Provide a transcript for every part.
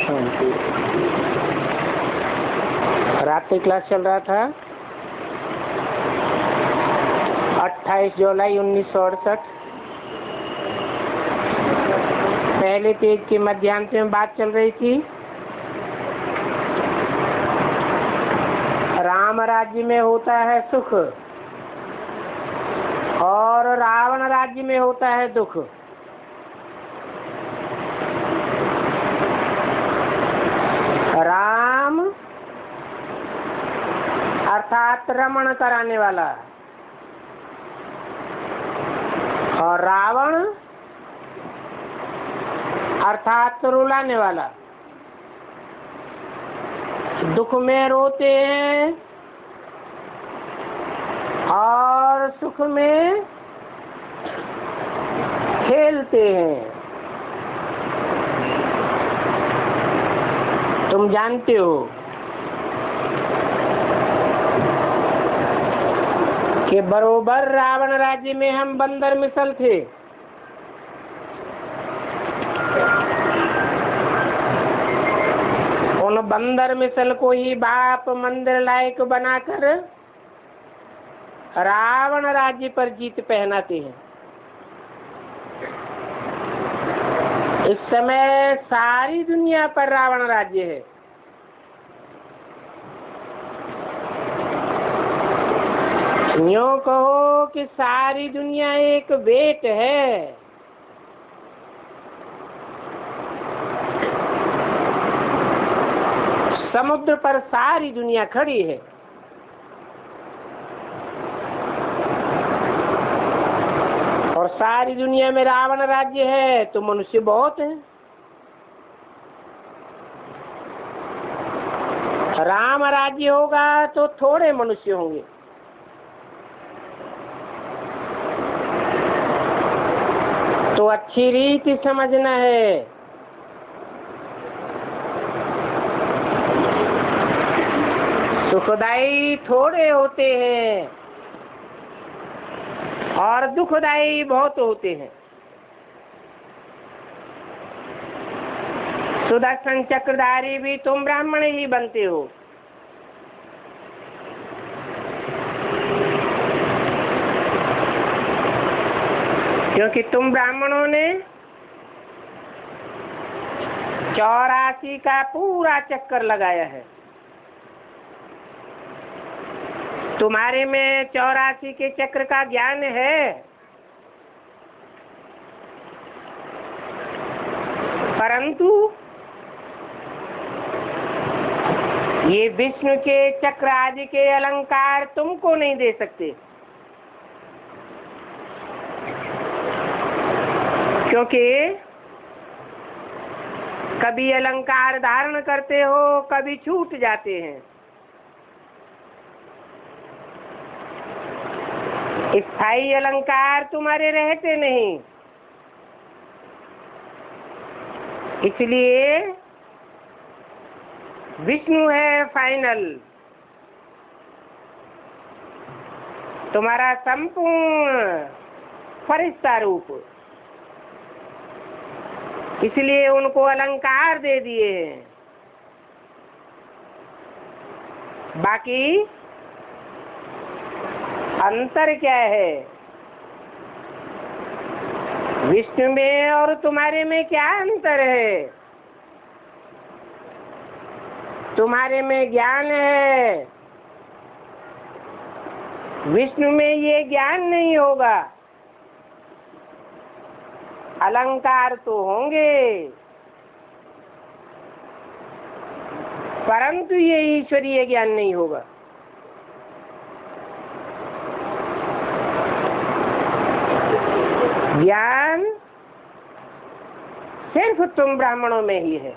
शांति। रात्रि क्लास चल रहा था 28 जुलाई 1968। पहले पेज के मध्यांश में बात चल रही थी राम राज्य में होता है सुख और रावण राज्य में होता है दुख। राम अर्थात रमण कराने वाला और रावण अर्थात रुलाने वाला। दुख में रोते हैं और सुख में खेलते हैं। तुम जानते हो कि बरोबर रावण राज्य में हम बंदर मिसल थे। उन बंदर मिसल को ही बाप मंदिर लायक बनाकर रावण राज्य पर जीत पहनाते हैं। इस समय सारी दुनिया पर रावण राज्य है। यूं कहो कि सारी दुनिया एक बेट है। समुद्र पर सारी दुनिया खड़ी है। और सारी दुनिया में रावण राज्य है तो मनुष्य बहुत हैं। राम राज्य होगा तो थोड़े मनुष्य होंगे। तो अच्छी रीति समझना है। सुखदाई थोड़े होते हैं और दुखदाई बहुत होते हैं। सुदर्शन चक्रधारी भी तुम ब्राह्मण ही बनते हो। क्योंकि तुम ब्राह्मणों ने 84 का पूरा चक्कर लगाया है। तुम्हारे में 84 के चक्र का ज्ञान है, परंतु ये विष्णु के चक्र आदि के अलंकार तुमको नहीं दे सकते। क्योंकि कभी अलंकार धारण करते हो, कभी छूट जाते हैं। स्थायी अलंकार तुम्हारे रहते नहीं। इसलिए विष्णु है फाइनल। तुम्हारा संपूर्ण फरिश्ता रूप। इसलिए उनको अलंकार दे दिए हैं। बाकी अंतर क्या है? विष्णु में और तुम्हारे में क्या अंतर है? तुम्हारे में ज्ञान है, विष्णु में ये ज्ञान नहीं होगा। अलंकार तो होंगे, परंतु ये ईश्वरीय ज्ञान नहीं होगा। ज्ञान सिर्फ तुम ब्राह्मणों में ही है।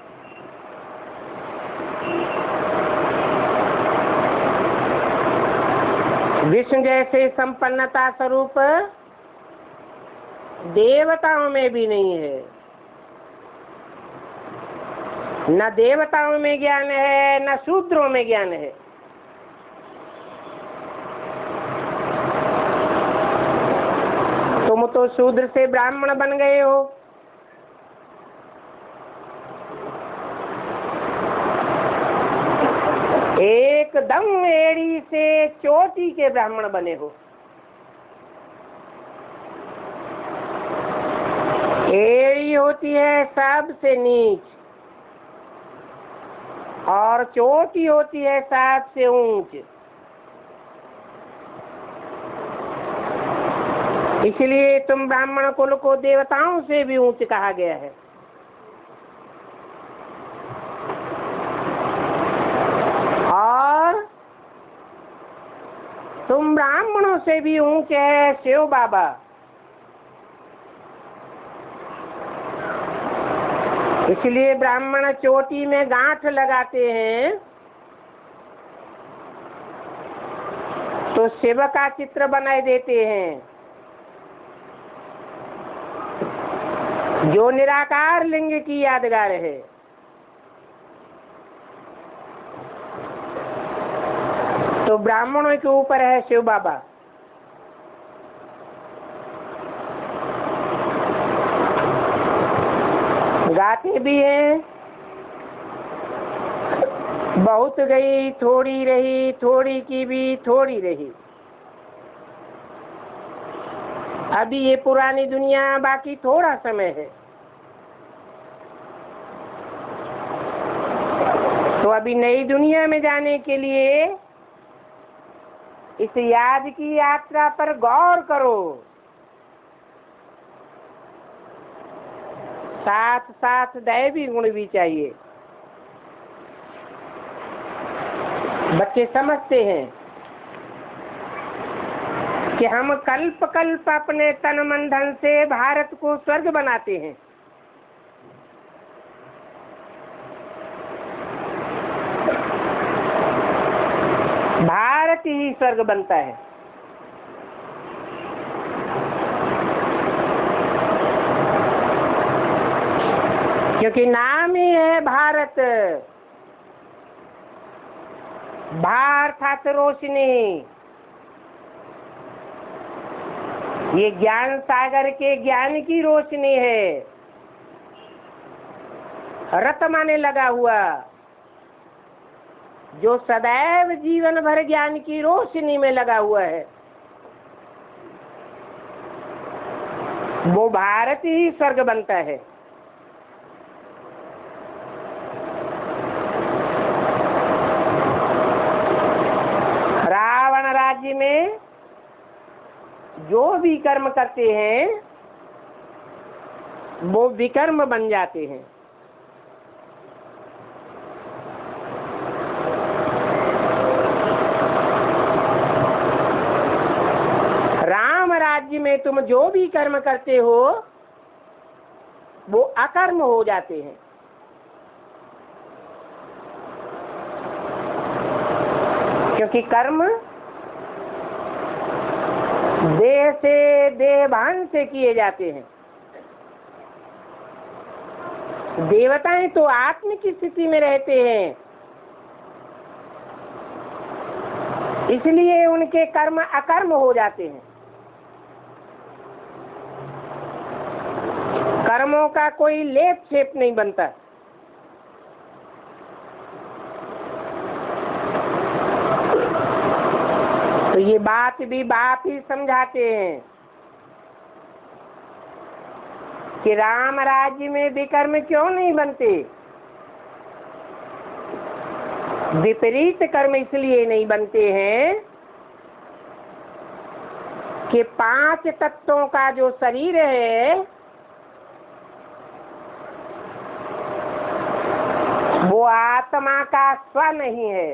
विष्णु जैसे संपन्नता स्वरूप देवताओं में भी नहीं है। न देवताओं में ज्ञान है, न शूद्रों में ज्ञान है। तुम तो शूद्र से ब्राह्मण बन गए हो। एकदम एड़ी से चोटी के ब्राह्मण बने हो। एड़ी होती है सबसे नीच और चोटी होती है सबसे ऊंच। इसलिए तुम ब्राह्मण कुल को देवताओं से भी ऊंच कहा गया है। और तुम ब्राह्मणों से भी ऊंचे है शिव बाबा। इसलिए ब्राह्मण चोटी में गांठ लगाते हैं तो शिव का चित्र बनाए देते हैं, जो निराकार लिंग की यादगार है। तो ब्राह्मणों के ऊपर है शिव बाबा। गाते भी हैं, बहुत गई थोड़ी रही, थोड़ी की भी थोड़ी रही। अभी ये पुरानी दुनिया, बाकी थोड़ा समय है। तो अभी नई दुनिया में जाने के लिए इस याद की यात्रा पर गौर करो। साथ साथ दैवी गुण भी चाहिए। बच्चे समझते हैं कि हम कल्प कल्प अपने तन मन धन से भारत को स्वर्ग बनाते हैं। भारत ही स्वर्ग बनता है। क्योंकि नाम ही है भारत। भार था तो रोशनी। ये ज्ञान सागर के ज्ञान की रोशनी है। रत माने लगा हुआ, जो सदैव जीवन भर ज्ञान की रोशनी में लगा हुआ है, वो भारत ही स्वर्ग बनता है। रावण राज्य में जो भी कर्म करते हैं वो विकर्म बन जाते हैं। राम राज्य में तुम जो भी कर्म करते हो वो अकर्म हो जाते हैं। क्योंकि कर्म देह से देहभान से किए जाते हैं। देवताएं तो आत्म की स्थिति में रहते हैं, इसलिए उनके कर्म अकर्म हो जाते हैं। कर्मों का कोई लेप छेप नहीं बनता। तो ये बात भी बाप ही समझाते हैं कि राम राज्य में विकर्म क्यों नहीं बनते। विपरीत कर्म इसलिए नहीं बनते हैं कि 5 तत्वों का जो शरीर है वो आत्मा का स्व नहीं है,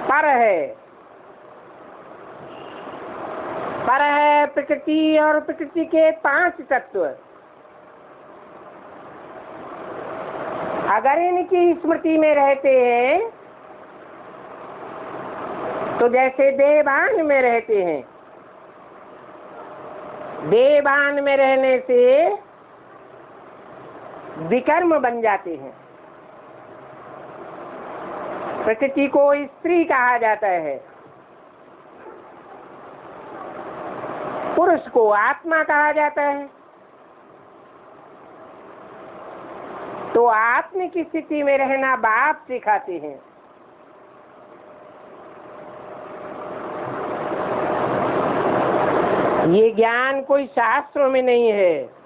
पर है। पर है प्रकृति और प्रकृति के 5 तत्व। अगर इनकी स्मृति में रहते हैं तो जैसे देहभान में रहते हैं। देहभान में रहने से विकर्म बन जाते हैं। प्रकृति को स्त्री कहा जाता है, पुरुष को आत्मा कहा जाता है। तो आत्मिक स्थिति में रहना बाप सिखाते हैं। ये ज्ञान कोई शास्त्रों में नहीं है।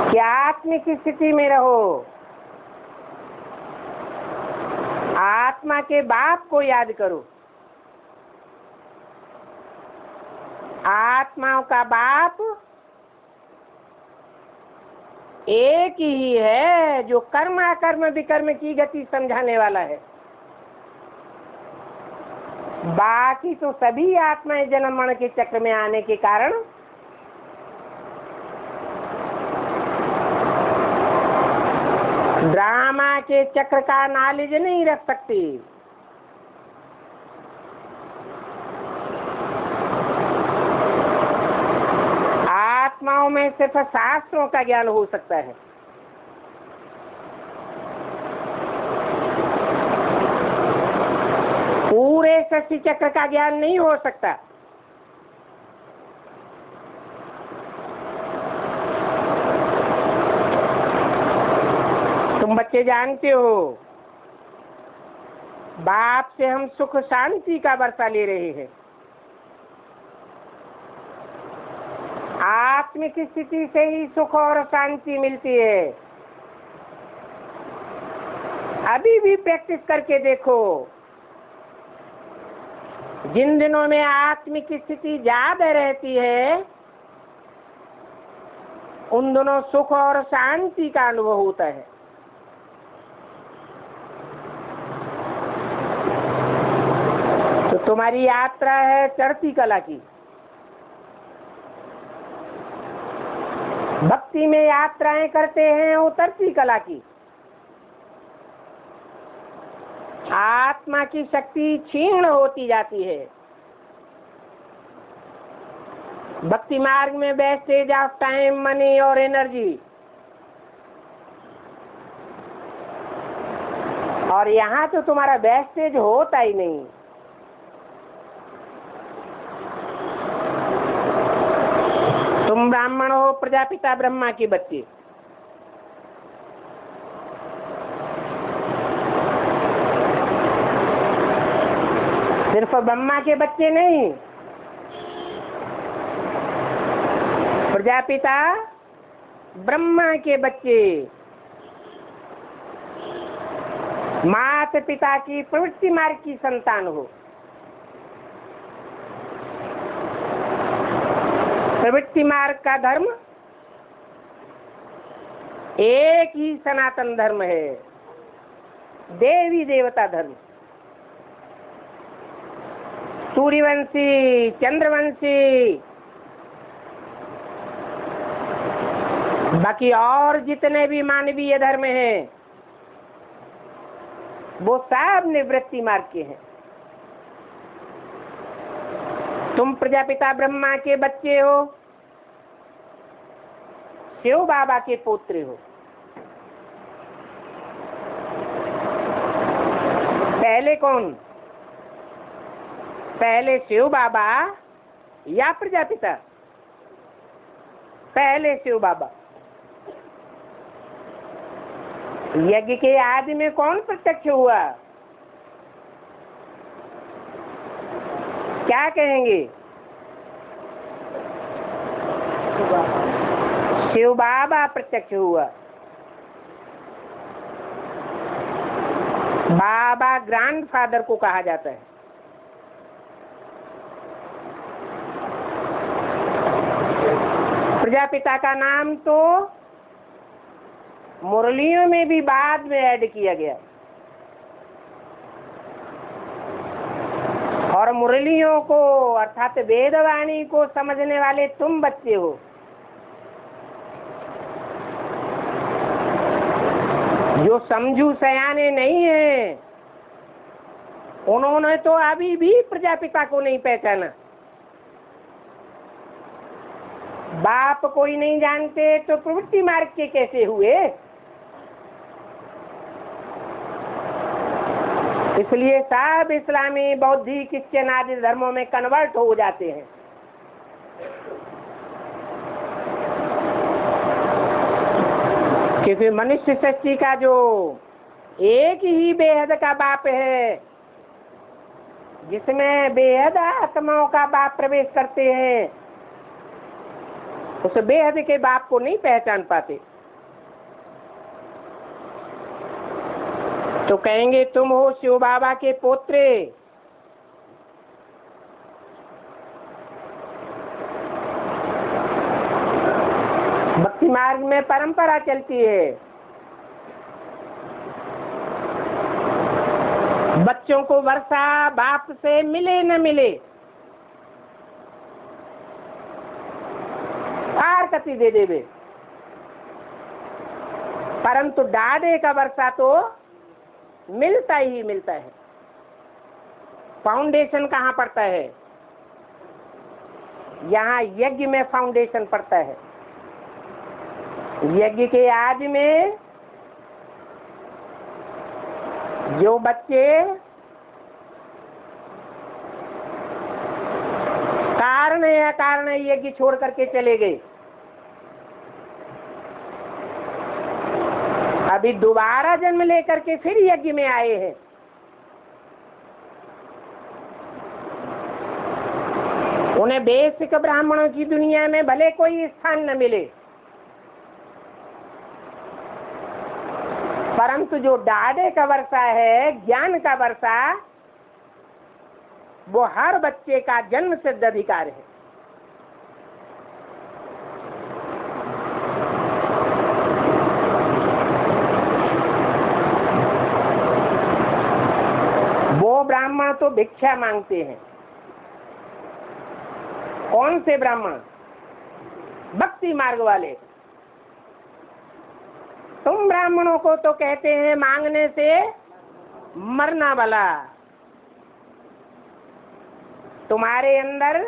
कि आत्मिक स्थिति में रहो, आत्मा के बाप को याद करो। आत्माओं का बाप एक ही है जो कर्म अकर्म विकर्म की गति समझाने वाला है। बाकी तो सभी आत्माएं जन्म मरण के चक्र में आने के कारण ड्रामा के चक्र का नॉलेज नहीं रख सकती। आत्माओं में सिर्फ शास्त्रों का ज्ञान हो सकता है। पूरे सृष्टि चक्र का ज्ञान नहीं हो सकता। तुम बच्चे जानते हो, बाप से हम सुख शांति का वर्षा ले रहे हैं। आत्मिक स्थिति से ही सुख और शांति मिलती है। अभी भी प्रैक्टिस करके देखो। जिन दिनों में आत्मिक स्थिति ज्यादा रहती है उन दिनों सुख और शांति का अनुभव होता है। तो तुम्हारी यात्रा है चढ़ती कला की। भक्ति में यात्राएं करते हैं उतरती कला की। आत्मा की शक्ति क्षीण होती जाती है। भक्ति मार्ग में वेस्टेज ऑफ टाइम, मनी और एनर्जी। और यहाँ तो तुम्हारा वेस्टेज होता ही नहीं। तुम ब्राह्मण हो, प्रजापिता ब्रह्मा के बच्चे। सिर्फ ब्रह्मा के बच्चे नहीं, प्रजापिता ब्रह्मा के बच्चे। माता पिता की प्रवृत्ति मार्ग की संतान हो। प्रवृत्ति मार्ग का धर्म एक ही सनातन धर्म है, देवी देवता धर्म। सूर्यवंशी, चंद्रवंशी, बाकी और जितने भी मानवीय धर्म हैं वो सब निवृत्ति मार्ग के हैं। तुम प्रजापिता ब्रह्मा के बच्चे हो, शिव बाबा के पुत्र हो। पहले कौन? पहले शिव बाबा या प्रजापिता? पहले शिव बाबा। यज्ञ के आदि में कौन प्रत्यक्ष हुआ? क्या कहेंगे? शिव बाबा प्रत्यक्ष हुआ। बाबा ग्रैंडफादर को कहा जाता है। प्रजापिता का नाम तो मुरलियों में भी बाद में ऐड किया गया। और मुरलियों को अर्थात वेदवाणी को समझने वाले तुम बच्चे हो। जो समझू सयाने नहीं है उन्होंने तो अभी भी प्रजापिता को नहीं पहचाना। बाप कोई नहीं जानते तो प्रवृत्ति मार्ग के कैसे हुए? इसलिए सब इस्लामी, बौद्धिक, क्रिश्चियन आदि धर्मों में कन्वर्ट हो जाते हैं। क्योंकि मनुष्य सृष्टि का जो एक ही बेहद का बाप है, जिसमें बेहद आत्माओं का बाप प्रवेश करते हैं, उस बेहद के बाप को नहीं पहचान पाते। तो कहेंगे तुम हो शिव बाबा के पोत्रे। भक्ति मार्ग में परंपरा चलती है, बच्चों को वर्षा बाप से मिले न मिले आर कति दे देवे, परंतु डाडे का वर्षा तो मिलता ही मिलता है। फाउंडेशन कहाँ पड़ता है? यहाँ यज्ञ में फाउंडेशन पड़ता है। यज्ञ के आदि में जो बच्चे कारण या कारण यज्ञ छोड़ करके चले गए, अभी दोबारा जन्म लेकर के फिर यज्ञ में आए हैं, उन्हें बेसिक ब्राह्मणों की दुनिया में भले कोई स्थान न मिले, परंतु जो डाडे का वर्षा है, ज्ञान का वर्षा, वो हर बच्चे का जन्म सिद्ध अधिकार है। वो ब्राह्मण तो भिक्षा मांगते हैं। कौन से ब्राह्मण? भक्ति मार्ग वाले। तुम ब्राह्मणों को तो कहते हैं मांगने से मरना वाला। तुम्हारे अंदर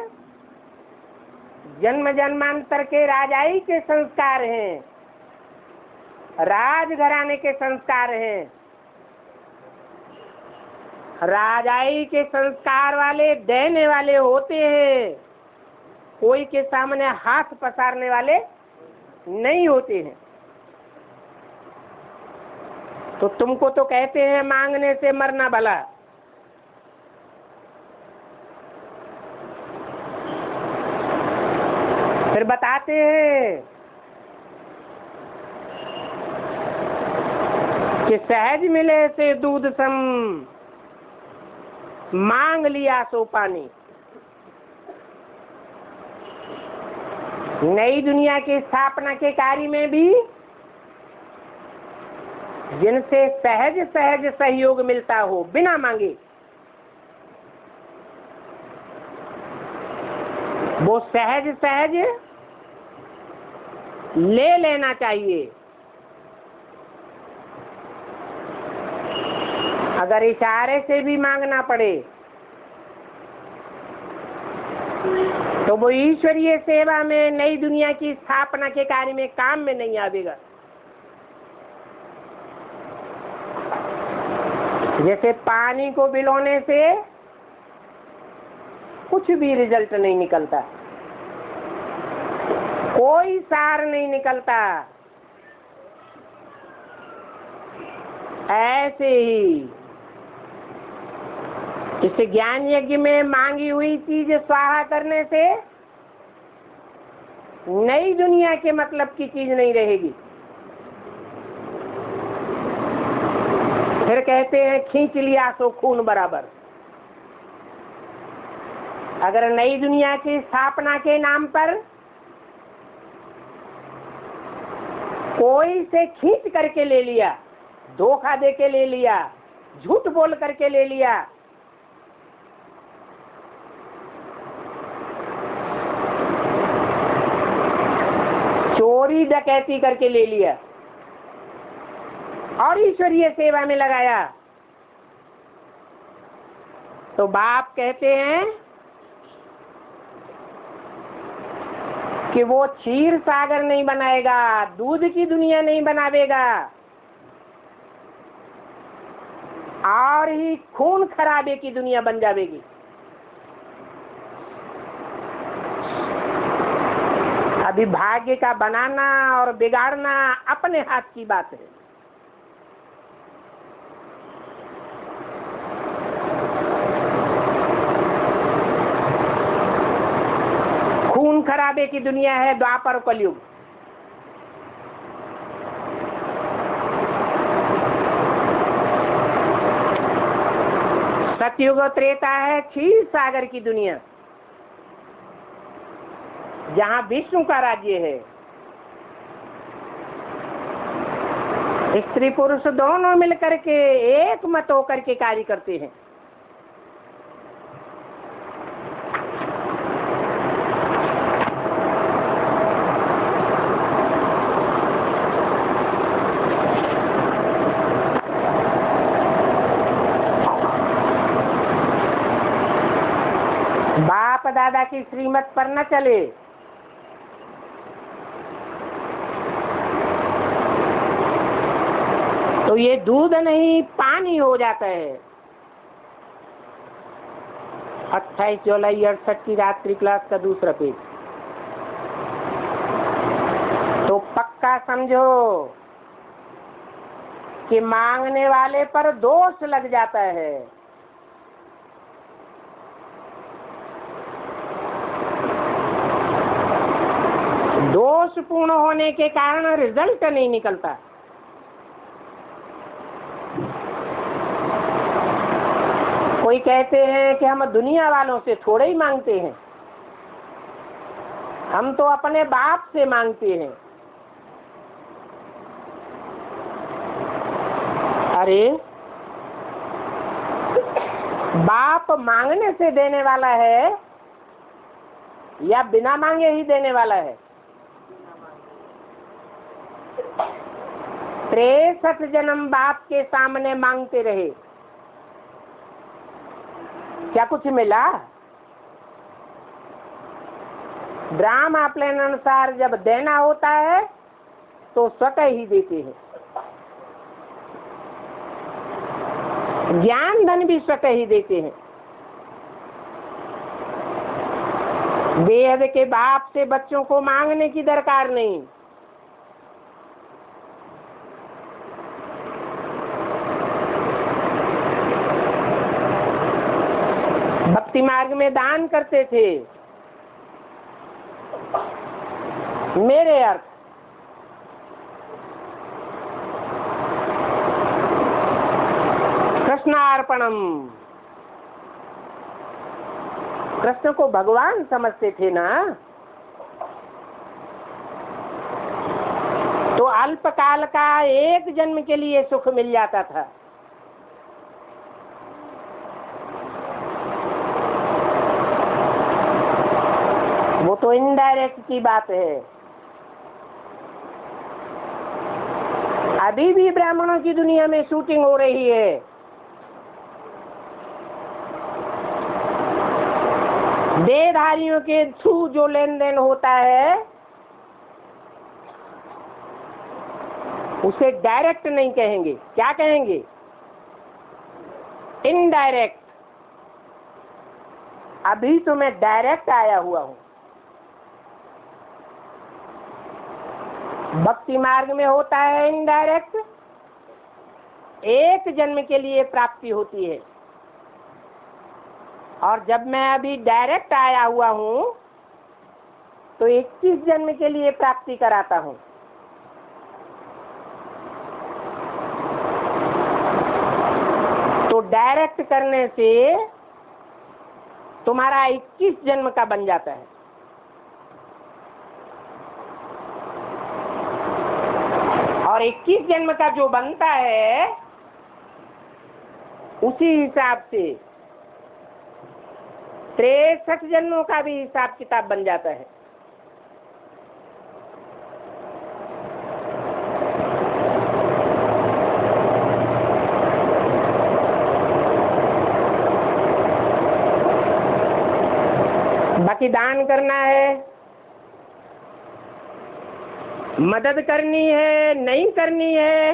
जन्म जन्मांतर के राजाई के संस्कार हैं, राजघराने के संस्कार हैं। राजाई के संस्कार वाले देने वाले होते हैं, कोई के सामने हाथ पसारने वाले नहीं होते हैं। तो तुमको तो कहते हैं मांगने से मरना भला। फिर बताते हैं कि सहज मिले से दूध सम, मांग लिया सो पानी। नई दुनिया की स्थापना के कार्य में भी जिनसे सहज सहज सहयोग मिलता हो बिना मांगे, वो सहज सहज ले लेना चाहिए। अगर इशारे से भी मांगना पड़े तो वो ईश्वरीय सेवा में, नई दुनिया की स्थापना के कार्य में काम में नहीं आवेगा। जैसे पानी को बिलोने से कुछ भी रिजल्ट नहीं निकलता, कोई सार नहीं निकलता, ऐसे ही इस ज्ञान यज्ञ में मांगी हुई चीज स्वाहा करने से नई दुनिया के मतलब की चीज नहीं रहेगी। फिर कहते हैं खींच लिया सो खून बराबर। अगर नई दुनिया की स्थापना के नाम पर कोई से खींच करके ले लिया, धोखा दे के ले लिया, झूठ बोल करके ले लिया, चोरी डकैती करके ले लिया और ईश्वरीय सेवा में लगाया, तो बाप कहते हैं कि वो क्षीर सागर नहीं बनाएगा, दूध की दुनिया नहीं बनावेगा, और ही खून खराबे की दुनिया बन जाएगी। अभी भाग्य का बनाना और बिगाड़ना अपने हाथ की बात है। खून खराबे की दुनिया है द्वापर कलयुग। सतयुग त्रेता है क्षीर सागर की दुनिया, जहां विष्णु का राज्य है। स्त्री पुरुष दोनों मिलकर के एक मत होकर के कार्य करते हैं। बाप दादा की श्रीमत पर न चले, तो ये दूध नहीं पानी हो जाता है। 28 जुलाई 68 की रात्रि क्लास का दूसरा पेज। तो पक्का समझो कि मांगने वाले पर दोष लग जाता है। दोष पूर्ण होने के कारण रिजल्ट नहीं निकलता। कोई कहते हैं कि हम दुनिया वालों से थोड़े ही मांगते हैं, हम तो अपने बाप से मांगते हैं। अरे बाप मांगने से देने वाला है या बिना मांगे ही देने वाला है? 63 जन्म बाप के सामने मांगते रहे, क्या कुछ मिला? ड्रामा प्लान अनुसार जब देना होता है तो स्वतः ही देते हैं। ज्ञान धन भी स्वतः ही देते हैं। बेहद के बाप से बच्चों को मांगने की दरकार नहीं। भक्ति मार्ग में दान करते थे। मेरे अर्थ कृष्णार्पणम, कृष्ण को भगवान समझते थे ना, तो अल्पकाल का एक जन्म के लिए सुख मिल जाता था। वो तो इनडायरेक्ट की बात है। अभी भी ब्राह्मणों की दुनिया में शूटिंग हो रही है। देहधारियों के थ्रू जो लेन देन होता है उसे डायरेक्ट नहीं कहेंगे, क्या कहेंगे? इनडायरेक्ट। अभी तो मैं डायरेक्ट आया हुआ हूं। भक्ति मार्ग में होता है इनडायरेक्ट, एक जन्म के लिए प्राप्ति होती है। और जब मैं अभी डायरेक्ट आया हुआ हूं तो 21 जन्म के लिए प्राप्ति कराता हूं। तो डायरेक्ट करने से तुम्हारा 21 जन्म का बन जाता है। और 21 जन्म का जो बनता है उसी हिसाब से 63 जन्मों का भी हिसाब किताब बन जाता है। बाकी दान करना है, मदद करनी है, नहीं करनी है,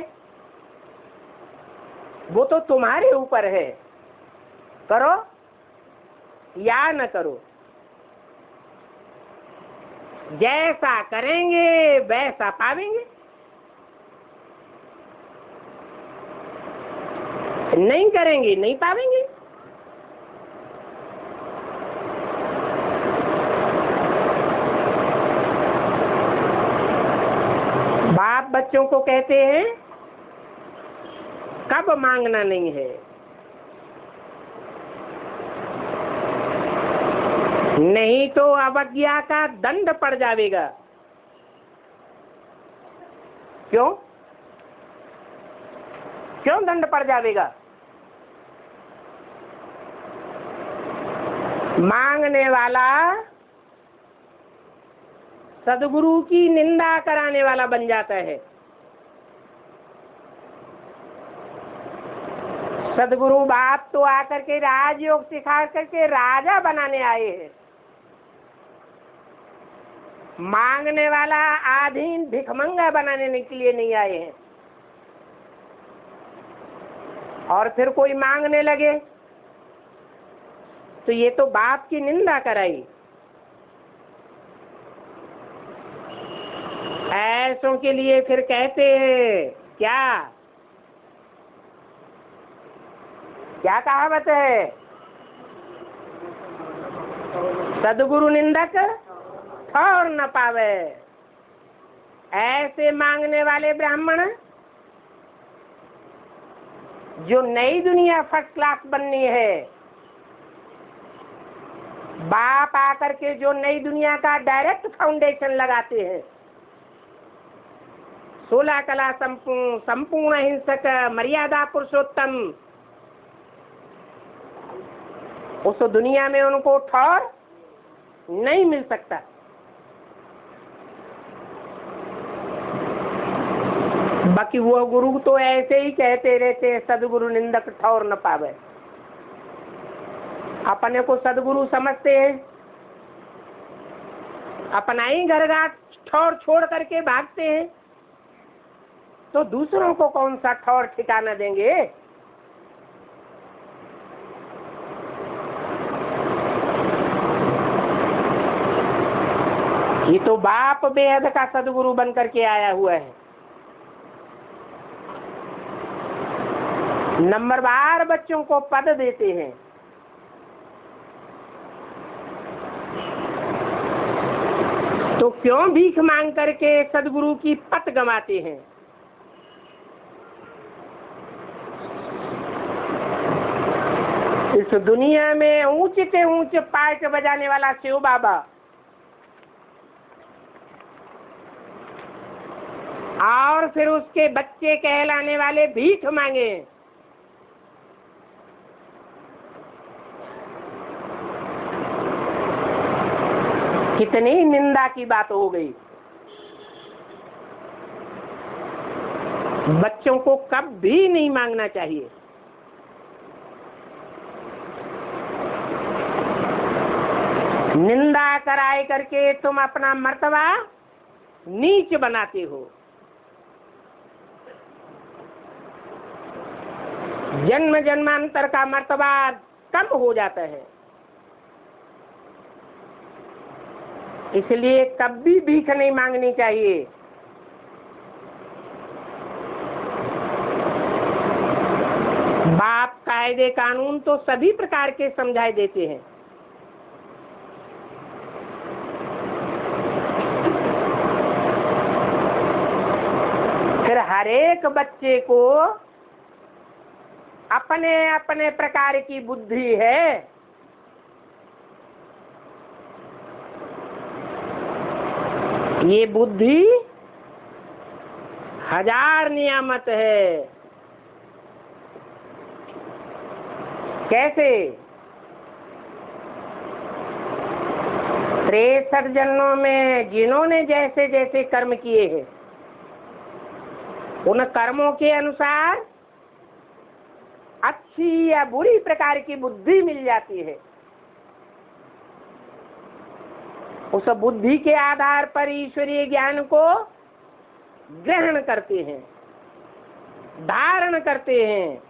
वो तो तुम्हारे ऊपर है। करो या न करो। जैसा करेंगे वैसा पावेंगे, नहीं करेंगे नहीं पावेंगे। बाप बच्चों को कहते हैं कब मांगना नहीं है, नहीं तो अवज्ञा का दंड पड़ जाएगा। क्यों क्यों दंड पड़ जाएगा? मांगने वाला सदगुरु की निंदा कराने वाला बन जाता है। सदगुरु बाप तो आकर के राजयोग सिखा करके राजा बनाने आए हैं। मांगने वाला आधीन भिखमंगा बनाने के लिए नहीं आए हैं। और फिर कोई मांगने लगे तो ये तो बाप की निंदा कराई। ऐसों के लिए फिर कहते हैं क्या क्या कहावत है, सदगुरु निंदक ठौर न पावे। ऐसे मांगने वाले ब्राह्मण जो नई दुनिया फर्स्ट क्लास बननी है, बाप आकर के जो नई दुनिया का डायरेक्ट फाउंडेशन लगाते हैं, 16 कला संपूर्ण हिंसक मर्यादा पुरुषोत्तम, उस दुनिया में उनको ठौर नहीं मिल सकता। बाकी वो गुरु तो ऐसे ही कहते रहते हैं सदगुरु निंदक ठौर न पावे। अपने को सदगुरु समझते हैं, अपना ही घर घाट ठौर छोड़ करके भागते हैं, तो दूसरों को कौन सा ठौर ठिकाना देंगे? ये तो बाप बेहद का सदगुरु बन करके आया हुआ है। नंबरवार बच्चों को पद देते हैं। तो क्यों भीख मांग करके सदगुरु की पत गंवाते हैं? इस दुनिया में ऊंचे से ऊंचे पार्ट बजाने वाला शिव बाबा और फिर उसके बच्चे कहलाने वाले भीख मांगे। कितनी निंदा की बात हो गई। बच्चों को कभी नहीं मांगना चाहिए। निंदा कराए करके तुम अपना मर्तबा नीच बनाते हो। जन्म जन्मांतर का मर्तबा कम हो जाता है। इसलिए कभी भीख नहीं मांगनी चाहिए। बाप कायदे कानून तो सभी प्रकार के समझाए देते हैं। फिर हर एक बच्चे को अपने अपने प्रकार की बुद्धि है। ये बुद्धि 1000 नियामत है। कैसे? 63 जन्मों में जिन्होंने जैसे जैसे कर्म किए हैं, उन कर्मों के अनुसार अच्छी या बुरी प्रकार की बुद्धि मिल जाती है। उस बुद्धि के आधार पर ईश्वरीय ज्ञान को ग्रहण करते हैं, धारण करते हैं।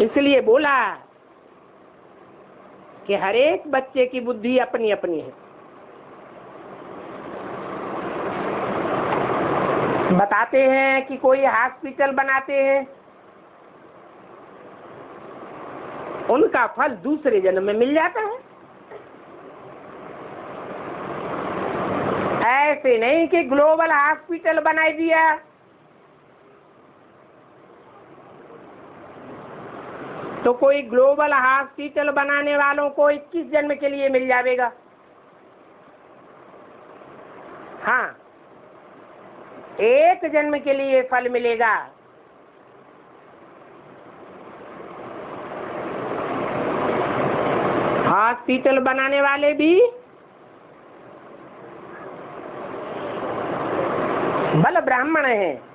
इसलिए बोला कि हर एक बच्चे की बुद्धि अपनी अपनी है। बताते हैं कि कोई हॉस्पिटल बनाते हैं, उनका फल दूसरे जन्म में मिल जाता है। ऐसे नहीं कि ग्लोबल हॉस्पिटल बना दिया तो कोई ग्लोबल हॉस्पिटल बनाने वालों को 21 जन्म के लिए मिल जाएगा। हाँ, एक जन्म के लिए फल मिलेगा। हॉस्पिटल बनाने वाले भी बल ब्राह्मण हैं,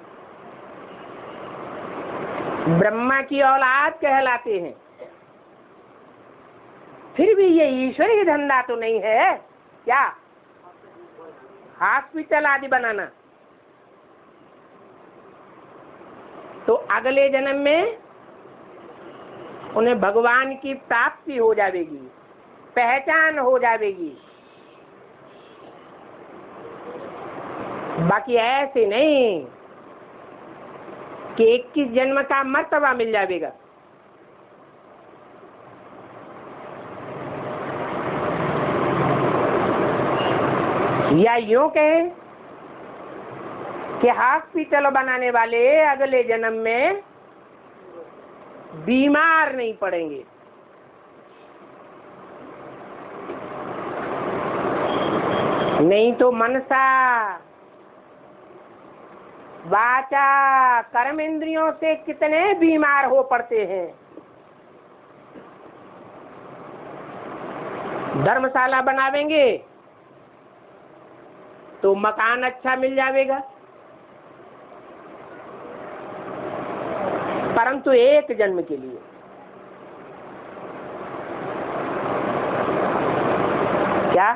ब्रह्मा की औलाद कहलाते हैं। फिर भी ये ईश्वरीय धंधा तो नहीं है क्या, हॉस्पिटल आदि बनाना? तो अगले जन्म में उन्हें भगवान की प्राप्ति हो जाएगी, पहचान हो जाएगी। बाकी ऐसे नहीं कि 21 जन्म का मर्तबा मिल जाएगा। या यूं कहें कि हॉस्पिटल बनाने वाले अगले जन्म में बीमार नहीं पड़ेंगे। नहीं तो मनसा वाचा कर्म इंद्रियों से कितने बीमार हो पड़ते हैं। धर्मशाला बनावेंगे तो मकान अच्छा मिल जाएगा, परंतु एक जन्म के लिए। क्या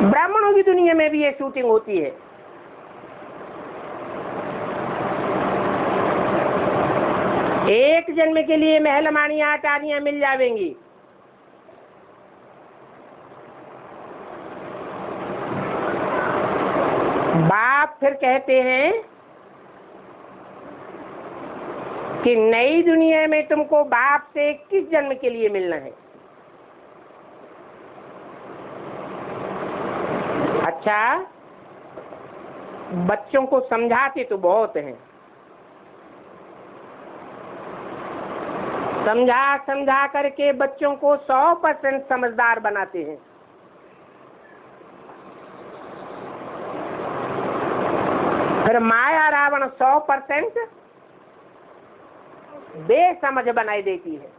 ब्राह्मणों की दुनिया में भी ये शूटिंग होती है? एक जन्म के लिए महल मानिया अटारियां मिल जाएंगी, बाप फिर कहते हैं कि नई दुनिया में तुमको बाप से 21 जन्म के लिए मिलना है। अच्छा, बच्चों को समझाते तो बहुत हैं, समझा समझा करके बच्चों को 100% समझदार बनाते हैं। फिर माया रावण 100% बेसमझ बनाई देती है।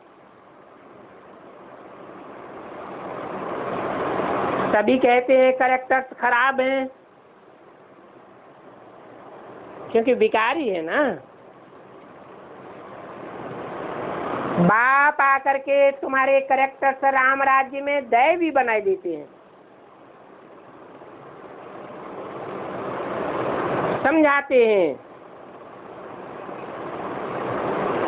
सभी कहते हैं कैरेक्टर्स खराब हैं, क्योंकि विकारी है ना। बाप आकर के तुम्हारे कैरेक्टर्स राम राज्य में दैवी बनाई देते हैं। समझाते हैं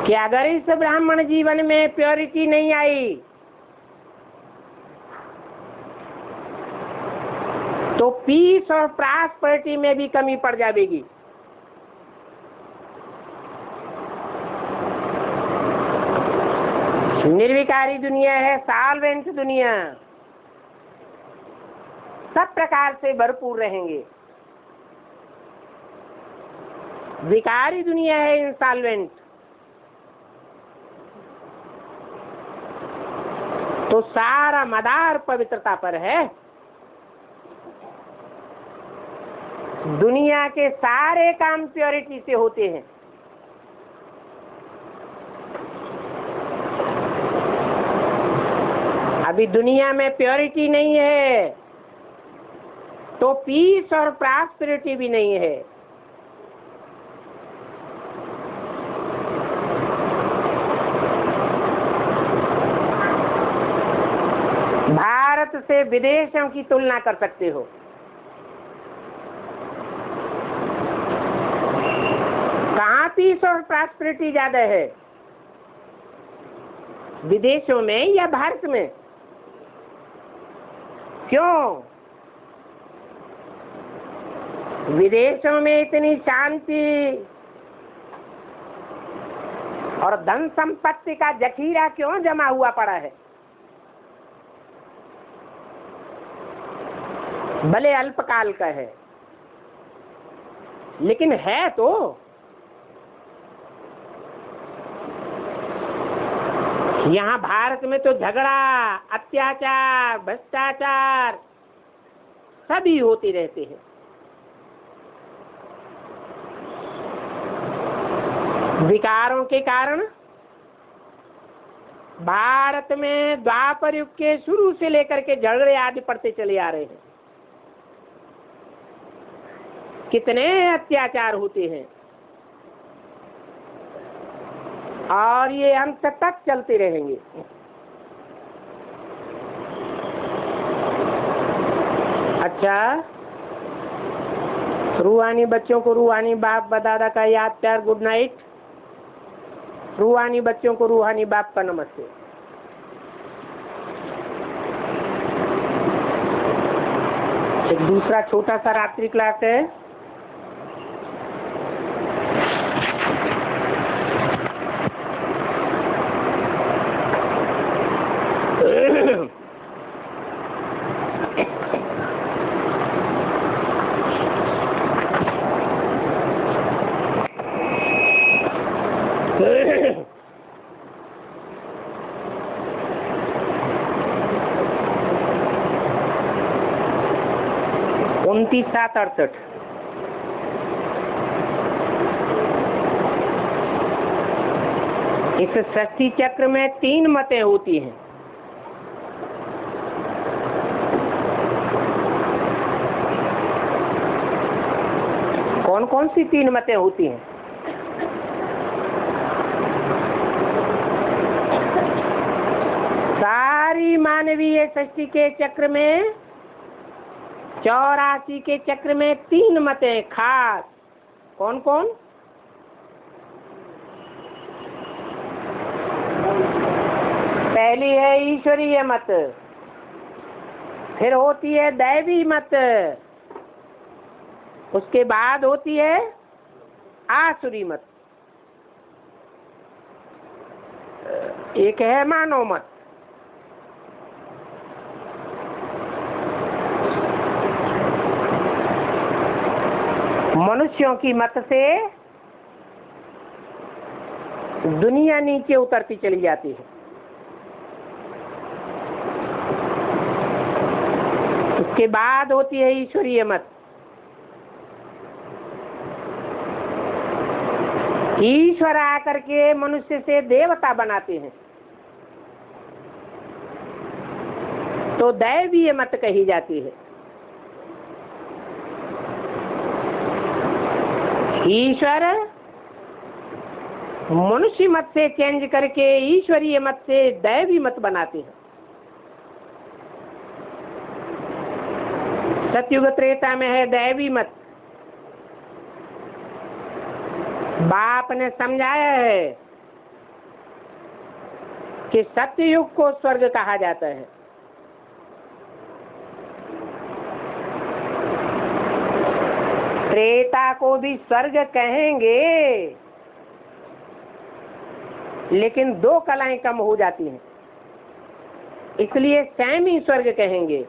कि अगर इस ब्राह्मण जीवन में प्योरिटी नहीं आई तो पीस और प्रॉस्पेरिटी में भी कमी पड़ जाएगी। निर्विकारी दुनिया है, सॉल्वेंट दुनिया, सब प्रकार से भरपूर रहेंगे। विकारी दुनिया है इंसॉल्वेंट, तो सारा मदार पवित्रता पर है। दुनिया के सारे काम प्योरिटी से होते हैं। अभी दुनिया में प्योरिटी नहीं है तो पीस और प्रॉस्पेरिटी भी नहीं है। भारत से विदेशों की तुलना कर सकते हो। कहाँ पीस और प्रॉस्पेरिटी ज्यादा है? विदेशों में या भारत में? क्यों? विदेशों में इतनी शांति और धन संपत्ति का जखीरा क्यों जमा हुआ पड़ा है? भले अल्पकाल का है, लेकिन है तो। यहाँ भारत में तो झगड़ा, अत्याचार, भ्रष्टाचार सभी होते रहते हैं। विकारों के कारण भारत में द्वापर युग के शुरू से लेकर के झगड़े आदि पड़ते चले आ रहे हैं। कितने अत्याचार होते हैं और ये अंत तक चलते रहेंगे। अच्छा, रूहानी बच्चों को रूहानी बाप बदादा का याद प्यार गुड नाइट। रूहानी बच्चों को रूहानी बाप का नमस्ते। एक दूसरा छोटा सा रात्रि क्लास है। उनतीस 768। इस षष्ठी चक्र में 3 मतें होती हैं। कौन कौन सी 3 मतें होती हैं? सारी मानवीय षष्ठी के चक्र में 84 के चक्र में 3 मतें खास। कौन कौन? पहली है ईश्वरीय मत, फिर होती है दैवी मत, उसके बाद होती है आसुरी मत, एक है मानव मत। मनुष्यों की मत से दुनिया नीचे उतरती चली जाती है। उसके बाद होती है ईश्वरीय मत। ईश्वर आकर के मनुष्य से देवता बनाते हैं, तो दैवीय मत कही जाती है। ईश्वर मनुष्य मत से चेंज करके ईश्वरीय मत से दैवी मत बनाते हैं। सतयुग त्रेता में है दैवी मत। बाप ने समझाया है कि सत्ययुग को स्वर्ग कहा जाता है। त्रेता को भी स्वर्ग कहेंगे, लेकिन 2 कलाएं कम हो जाती हैं, इसलिए सेमी स्वर्ग कहेंगे।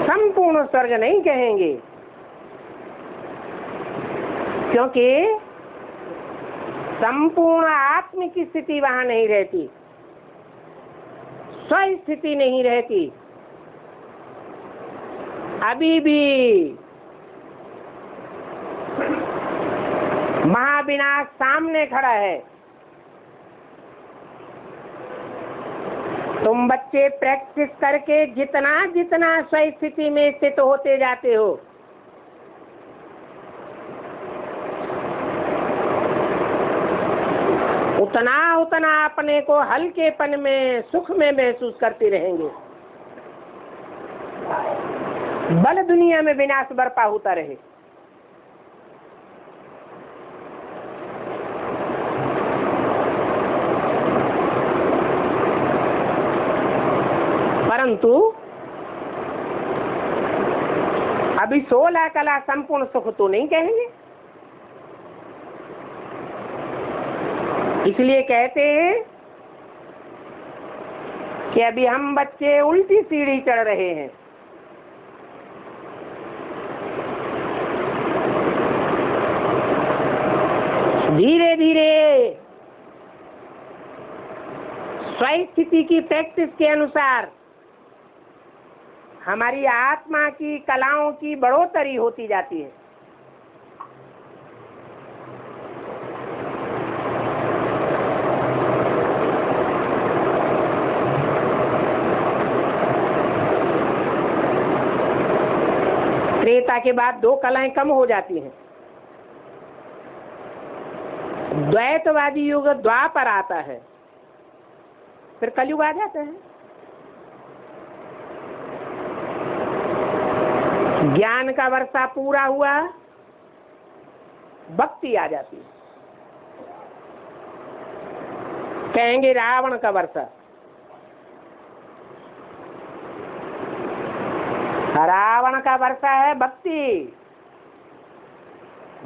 संपूर्ण स्वर्ग नहीं कहेंगे, क्योंकि संपूर्ण आत्मिक स्थिति वहां नहीं रहती, स्वस्थिति नहीं रहती। अभी भी महाविनाश सामने खड़ा है। तुम बच्चे प्रैक्टिस करके जितना जितना स्वस्थिति में स्थित होते जाते हो, उतना उतना अपने को हल्केपन में सुख में महसूस करते रहेंगे। बल दुनिया में विनाश बर्पा होता रहे। परंतु अभी 16 कला संपूर्ण सुख तो नहीं कहेंगे। इसलिए कहते हैं कि अभी हम बच्चे उल्टी सीढ़ी चढ़ रहे हैं। धीरे धीरे स्वस्थिति की प्रैक्टिस के अनुसार हमारी आत्मा की कलाओं की बढ़ोतरी होती जाती है। त्रेता के बाद 2 कलाएं कम हो जाती हैं। द्वैतवादी युग द्वापर आता है, फिर कलयुग आ जाता है। ज्ञान का वर्षा पूरा हुआ, भक्ति आ जाती है। कहेंगे रावण का वर्षा, रावण का वर्षा है भक्ति,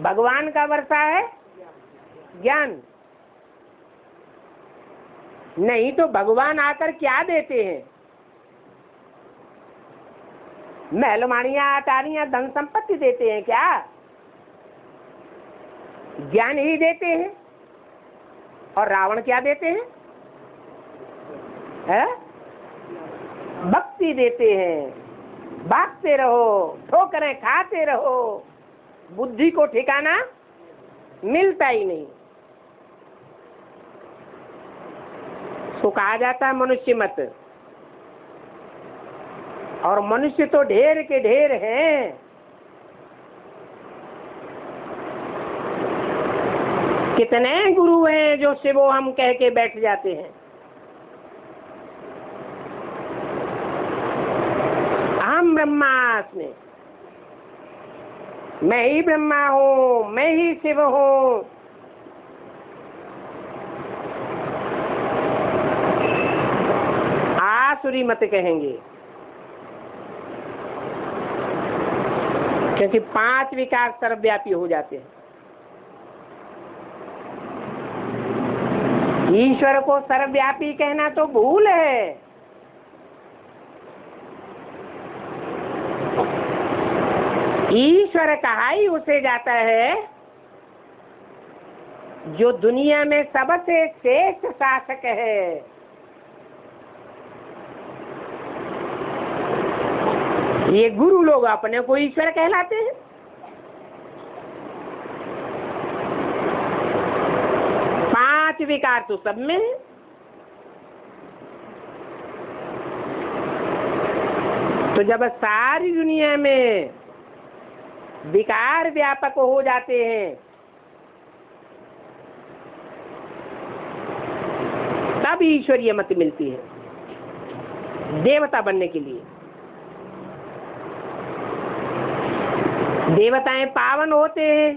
भगवान का वर्षा है ज्ञान। नहीं तो भगवान आकर क्या देते हैं? महलमानियां अटारियां धन संपत्ति देते हैं क्या? ज्ञान ही देते हैं। और रावण क्या देते हैं? भक्ति देते हैं। भागते रहो, ठोकरें खाते रहो, बुद्धि को ठिकाना मिलता ही नहीं। तो कहा जाता है मनुष्य मत। और मनुष्य तो ढेर के ढेर हैं। कितने गुरु हैं जो शिवो हम कह के बैठ जाते हैं। अहम ब्रह्मास्मि, मैं ही ब्रह्मा हूँ, मैं ही शिव हूँ। आसुरी मत कहेंगे, क्योंकि 5 विकार सर्वव्यापी हो जाते हैं। ईश्वर को सर्वव्यापी कहना तो भूल है। ईश्वर कहा ही उसे जाता है जो दुनिया में सबसे श्रेष्ठ शासक है। ये गुरु लोग अपने को ईश्वर कहलाते हैं। पांच विकार तो सब में है। तो जब सारी दुनिया में विकार व्यापक हो जाते हैं तब ईश्वरीय मत मिलती है देवता बनने के लिए। देवताएं पावन होते हैं,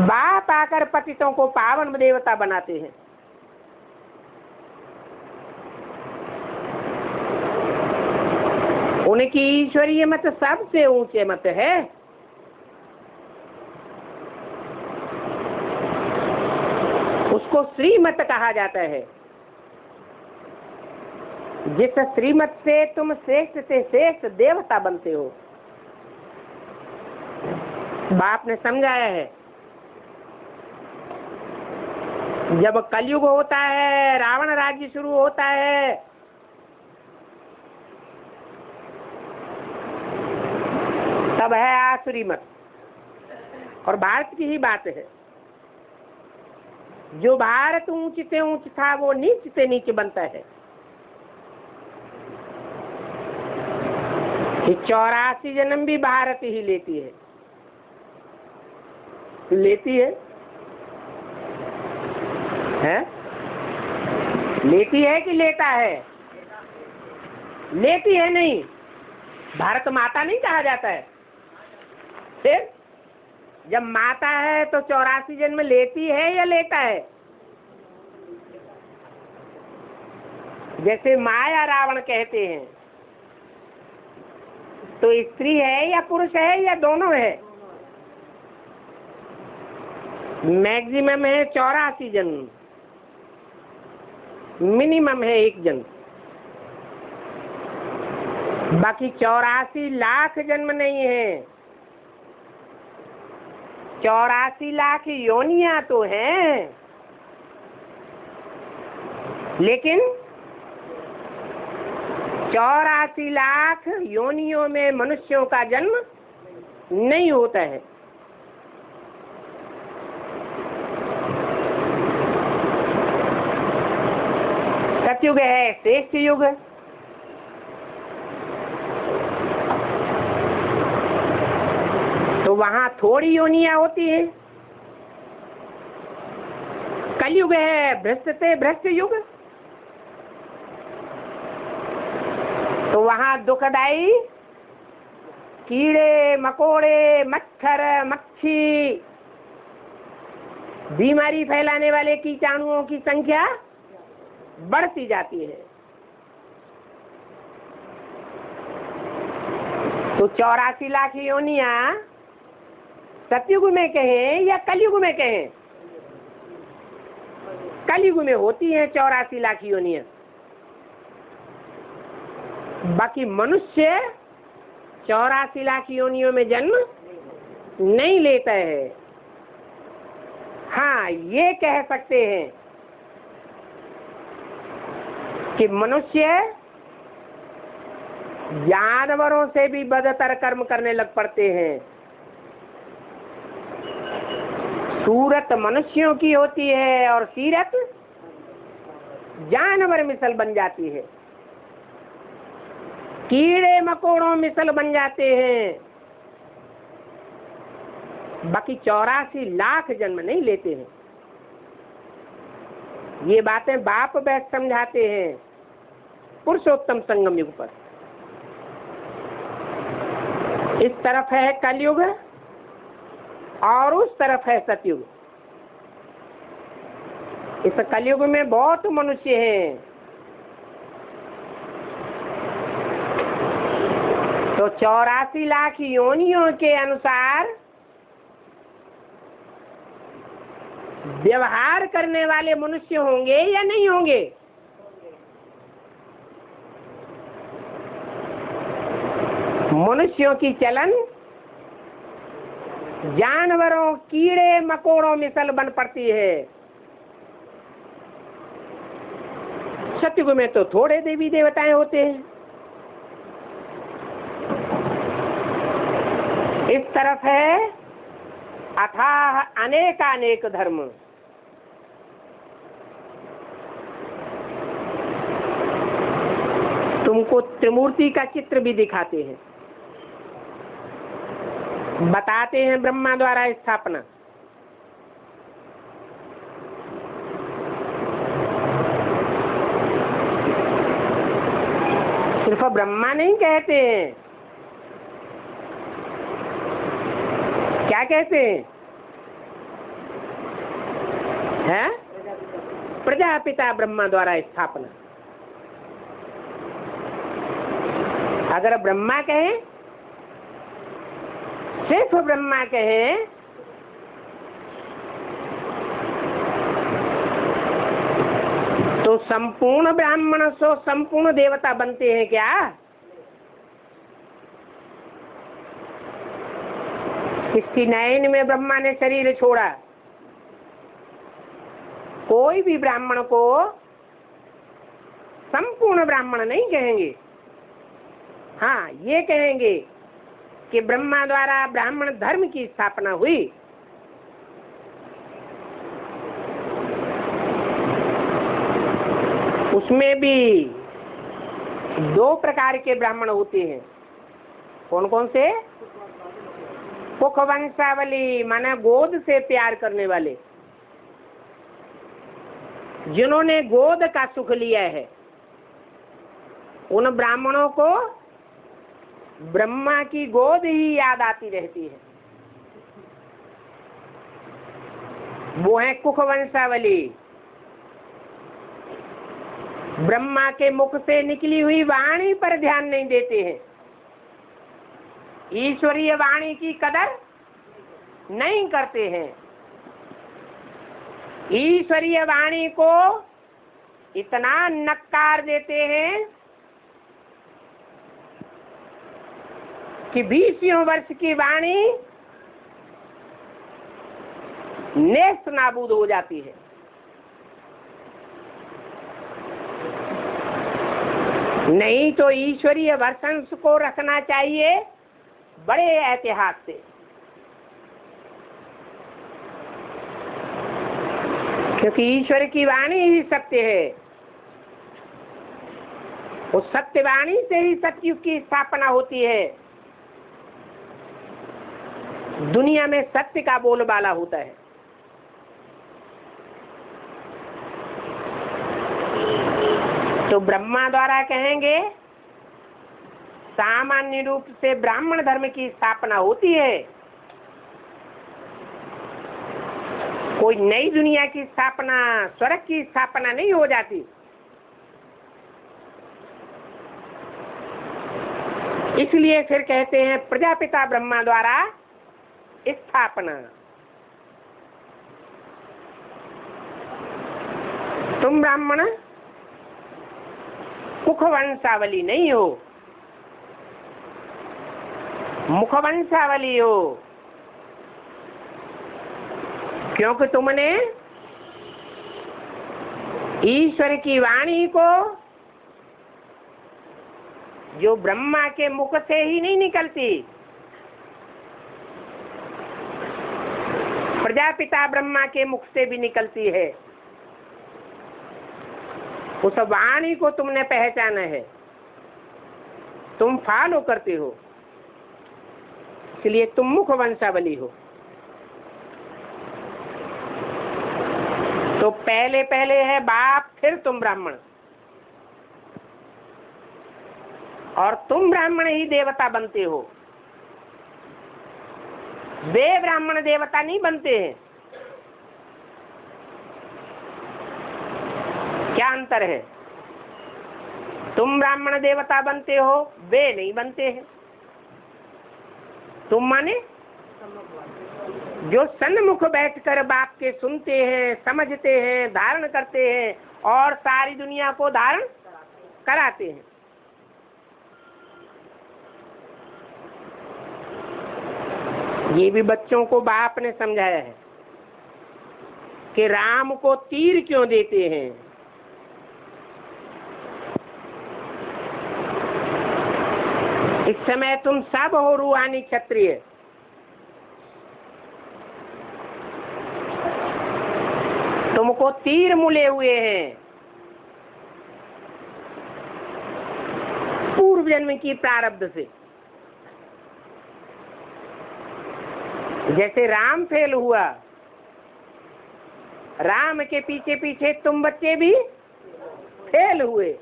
बाप आकर पतितों को पावन देवता बनाते हैं। उनकी ईश्वरीय मत सबसे ऊंचे मत है। उसको श्रीमत कहा जाता है। जिस श्रीमत से तुम श्रेष्ठ से श्रेष्ठ देवता बनते हो। बाप ने समझाया है, जब कलयुग होता है, रावण राज्य शुरू होता है, तब है आसुरी मत। और भारत की ही बात है। जो भारत ऊंच से ऊंच था वो नीच से नीच बनता है। 84 जन्म भी भारत ही लेती है। लेती है, हैं? लेती है कि लेता है? लेती है नहीं। भारत माता नहीं कहा जाता है। फिर जब माता है तो 84 जन्म लेती है या लेता है? जैसे माया रावण कहते हैं, तो स्त्री है या पुरुष है या दोनों है? मैक्सिमम है 84 जन्म, मिनिमम है 1 जन्म। बाकी 84 लाख जन्म नहीं है, 84 लाख योनियां तो हैं, लेकिन 84 लाख योनियों में मनुष्यों का जन्म नहीं होता है। सतयुग है श्रेष्ठ युग, तो वहां थोड़ी योनियां होती हैं। कलयुग है भ्रष्ट से भ्रष्ट युग, तो वहां दुखदाई कीड़े मकोड़े मच्छर मक्खी बीमारी फैलाने वाले कीटाणुओं की संख्या बढ़ती जाती है। तो 84 लाख योनियां सतयुग में कहें या कलयुग में कहें? कलयुग में होती हैं 84 लाख योनियां। बाकी मनुष्य 84 लाख योनियों में जन्म नहीं लेता है। हाँ, ये कह सकते हैं कि मनुष्य जानवरों से भी बदतर कर्म करने लग पड़ते हैं। सूरत मनुष्यों की होती है और सीरत जानवर मिसल बन जाती है, कीड़े मकोड़ों मिसल बन जाते हैं। बाकी 84 लाख जन्म नहीं लेते हैं। ये बातें बाप बैठ समझाते हैं पुरुषोत्तम संगम युग पर। इस तरफ है कलयुग और उस तरफ है सतयुग। इस कलयुग में बहुत मनुष्य हैं, तो 84 लाख योनियों के अनुसार व्यवहार करने वाले मनुष्य होंगे या नहीं होंगे? मनुष्यों की चलन जानवरों कीड़े मकोड़ों मिसल बन पड़ती है। सतयुग में तो थोड़े देवी देवताएं होते हैं। इस तरफ है अथाह अनेकानेक धर्म। तुमको त्रिमूर्ति का चित्र भी दिखाते हैं, बताते हैं ब्रह्मा द्वारा स्थापना। सिर्फ ब्रह्मा नहीं कहते हैं, क्या कहते हैं? प्रजापिता ब्रह्मा द्वारा स्थापना। अगर ब्रह्मा कहें, सिर्फ ब्रह्मा कहें, तो संपूर्ण ब्राह्मण सो संपूर्ण देवता बनते हैं क्या? 69 में ब्रह्मा ने शरीर छोड़ा। कोई भी ब्राह्मण को संपूर्ण ब्राह्मण नहीं कहेंगे। हाँ, ये कहेंगे कि ब्रह्मा द्वारा ब्राह्मण धर्म की स्थापना हुई। उसमें भी 2 प्रकार के ब्राह्मण होते हैं। कौन कौन से? कुख वंशावली, माना गोद से प्यार करने वाले, जिन्होंने गोद का सुख लिया है। उन ब्राह्मणों को ब्रह्मा की गोद ही याद आती रहती है। वो है कुख वंशावली। ब्रह्मा के मुख से निकली हुई वाणी पर ध्यान नहीं देते हैं, ईश्वरीय वाणी की कदर नहीं करते हैं। ईश्वरीय वाणी को इतना नकार देते हैं कि 20 वर्ष की वाणी नेस्त नाबूद हो जाती है। नहीं तो ईश्वरीय वर्षंश को रखना चाहिए बड़े एहतियात से। क्योंकि ईश्वर की वाणी ही सत्य है, उस सत्य वाणी से ही सतयुग की स्थापना होती है, दुनिया में सत्य का बोलबाला होता है। तो ब्रह्मा द्वारा कहेंगे सामान्य रूप से ब्राह्मण धर्म की स्थापना होती है, कोई नई दुनिया की स्थापना, स्वर्ग की स्थापना नहीं हो जाती। इसलिए फिर कहते हैं प्रजापिता ब्रह्मा द्वारा स्थापना। तुम ब्राह्मण मुखवंशावली नहीं हो, मुखवंशावली हो, क्योंकि तुमने ईश्वर की वाणी को, जो ब्रह्मा के मुख से ही नहीं निकलती, प्रजापिता ब्रह्मा के मुख से भी निकलती है, उस वाणी को तुमने पहचाना है, तुम फॉलो करते हो, इसलिए तुम मुख वंशावली हो। तो पहले पहले है बाप, फिर तुम ब्राह्मण, और तुम ब्राह्मण ही देवता बनते हो, वे ब्राह्मण देवता नहीं बनते हैं। क्या अंतर है? तुम ब्राह्मण देवता बनते हो, वे नहीं बनते हैं। तुम माने जो सन्मुख बैठकर बाप के सुनते हैं, समझते हैं, धारण करते हैं और सारी दुनिया को धारण कराते हैं। ये भी बच्चों को बाप ने समझाया है कि राम को तीर क्यों देते हैं। इस समय तुम सब हो रूहानी क्षत्रिय, तुमको तीर मुले हुए हैं पूर्व जन्म की प्रारब्ध से। जैसे राम फेल हुआ, राम के पीछे पीछे तुम बच्चे भी फेल हुए।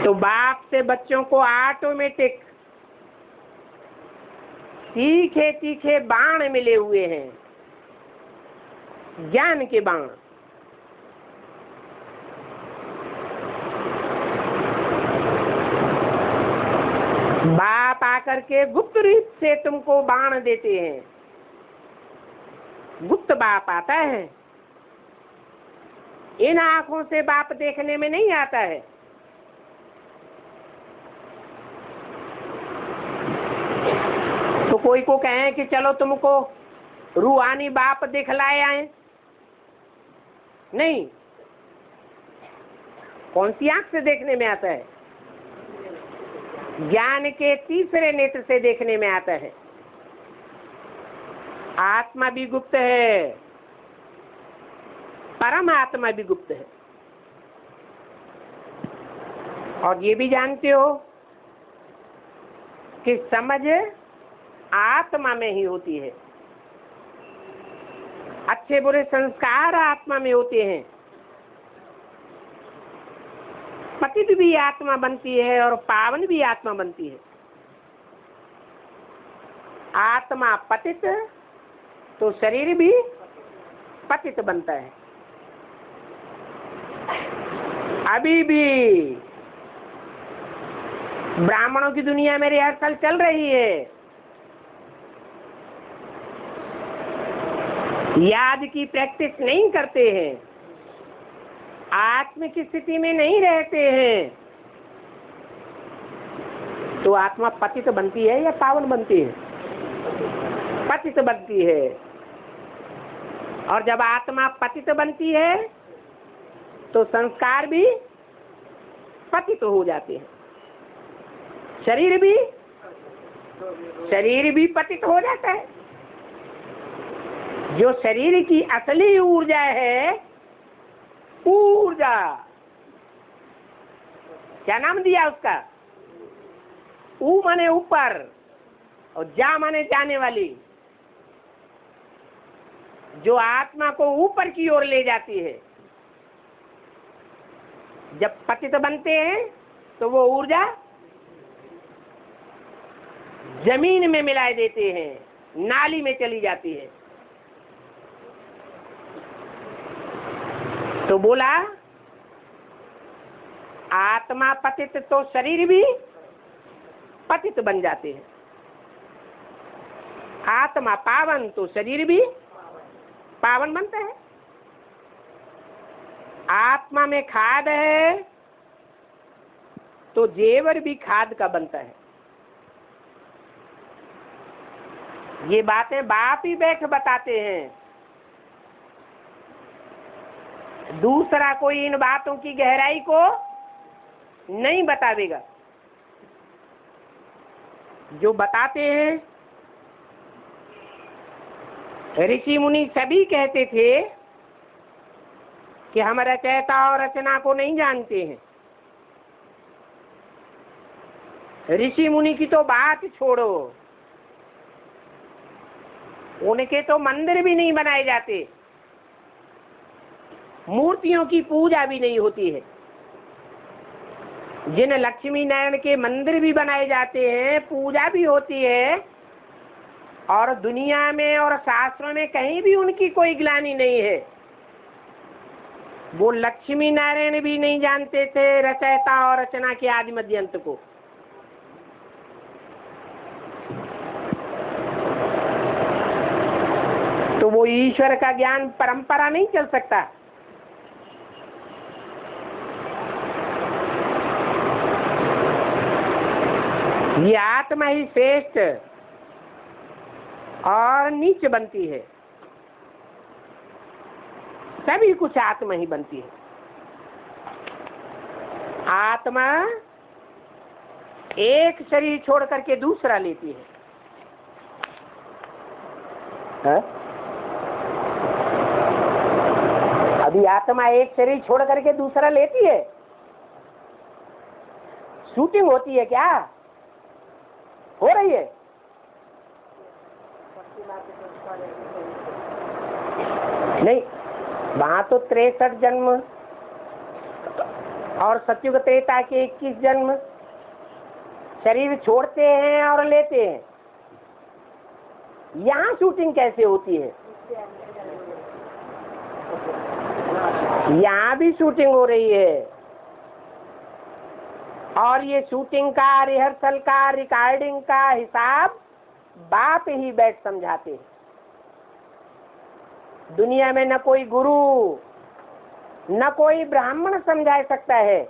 तो बाप से बच्चों को ऑटोमेटिक तीखे तीखे बाण मिले हुए हैं, ज्ञान के बाण। बाप आकर के गुप्त रूप से तुमको बाण देते हैं, गुप्त बाप आता है, इन आंखों से बाप देखने में नहीं आता है। तो कोई को कहे कि चलो तुमको रूहानी बाप दिखलाए आए, नहीं, कौन सी आंख से देखने में आता है? ज्ञान के तीसरे नेत्र से देखने में आता है। आत्मा भी गुप्त है, परम आत्मा भी गुप्त है। और ये भी जानते हो कि समझ आत्मा में ही होती है, अच्छे बुरे संस्कार आत्मा में होते हैं, पतित भी आत्मा बनती है और पावन भी आत्मा बनती है। आत्मा पतित तो शरीर भी पतित बनता है। अभी भी ब्राह्मणों की दुनिया में रिहर्सल चल रही है, याद की प्रैक्टिस नहीं करते हैं, आत्म की स्थिति में नहीं रहते हैं, तो आत्मा पतित बनती है या पावन बनती है? पतित बनती है। और जब आत्मा पतित बनती है तो संस्कार भी पतित हो जाते हैं, शरीर भी पतित हो जाता है। जो शरीर की असली ऊर्जा है, ऊर्जा, क्या नाम दिया उसका? ऊ माने ऊपर और जा माने जाने वाली, जो आत्मा को ऊपर की ओर ले जाती है। जब पतित बनते हैं तो वो ऊर्जा जमीन में मिला देते हैं, नाली में चली जाती है। तो बोला आत्मा पतित तो शरीर भी पतित बन जाते हैं, आत्मा पावन तो शरीर भी पावन बनता है। आत्मा में खाद है तो जेवर भी खाद का बनता है। ये बातें बाप ही बैठ बताते हैं, दूसरा कोई इन बातों की गहराई को नहीं बतावेगा। जो बताते हैं ऋषि मुनि सभी कहते थे कि हम रचयिता और रचना को नहीं जानते हैं। ऋषि मुनि की तो बात छोड़ो, उनके तो मंदिर भी नहीं बनाए जाते, मूर्तियों की पूजा भी नहीं होती है। जिन लक्ष्मी नारायण के मंदिर भी बनाए जाते हैं, पूजा भी होती है, और दुनिया में और शास्त्रों में कहीं भी उनकी कोई ग्लानि नहीं है। वो लक्ष्मी नारायण भी नहीं जानते थे रचयिता और रचना के आदि मध्य अंत को। तो वो ईश्वर का ज्ञान परंपरा नहीं चल सकता। ये आत्मा ही श्रेष्ठ और नीच बनती है, सभी कुछ आत्मा ही बनती है। आत्मा एक शरीर छोड़ करके दूसरा लेती है? अभी आत्मा एक शरीर छोड़ करके दूसरा लेती है? शूटिंग होती है क्या? हो रही है? नहीं, वहां तो 63 जन्म और सतयुग त्रेता के 21 जन्म शरीर छोड़ते हैं और लेते हैं। यहाँ शूटिंग कैसे होती है? यहाँ भी शूटिंग हो रही है, और ये शूटिंग का, रिहर्सल का, रिकॉर्डिंग का हिसाब बाप ही बैठ समझाते हैं। दुनिया में न कोई गुरु न कोई ब्राह्मण समझा सकता है।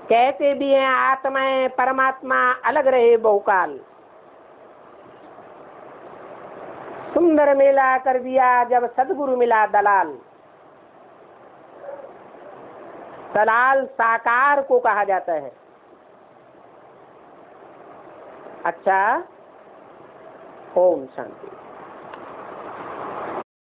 कहते भी हैं आत्माएं परमात्मा अलग रहे बहुकाल, सुंदर मेला कर दिया जब सदगुरु मिला दलाल। दलाल साकार को कहा जाता है। अच्छा, ओम शांति।